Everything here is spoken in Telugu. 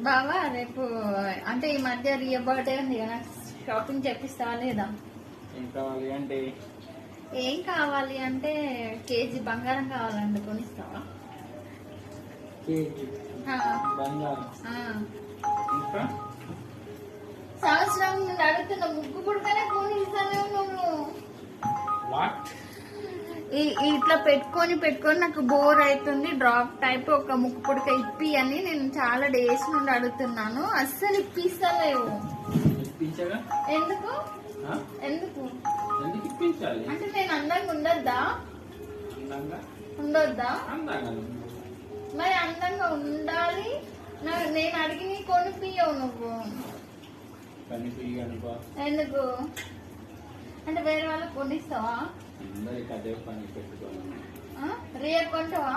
బావా రేపు అంటే ఈ మధ్య రియా బర్త్డే ఉంది కదా, షాపింగ్ చేపిస్తావా లేదా? ఏం కావాలి అంటే కేజీ బంగారం కావాలండి, కొనిస్తావా? సంవత్సరం నుండి అడుగుతున్న ముగ్గు పుడకనే కొనిస్తాను నువ్వు. ఇట్లా పెట్టుకొని నాకు బోర్ అవుతుంది, డ్రాప్ టైప్ ఒక ముక్కు పుడక ఇప్పి అని నేను చాలా డేస్ నుండి అడుగుతున్నాను, అస్సలు ఇప్పిస్తలేవు. ఎందుకు ఎందుకు అంటే నేను అందంగా ఉండొద్దా? మరి అందంగా ఉండాలి. నేను అడిగి నీ కొనిపియవు నువ్వు. ఎందుకు అంటే వేరే వాళ్ళకి కొనిస్తావా? రియా కొంటావా?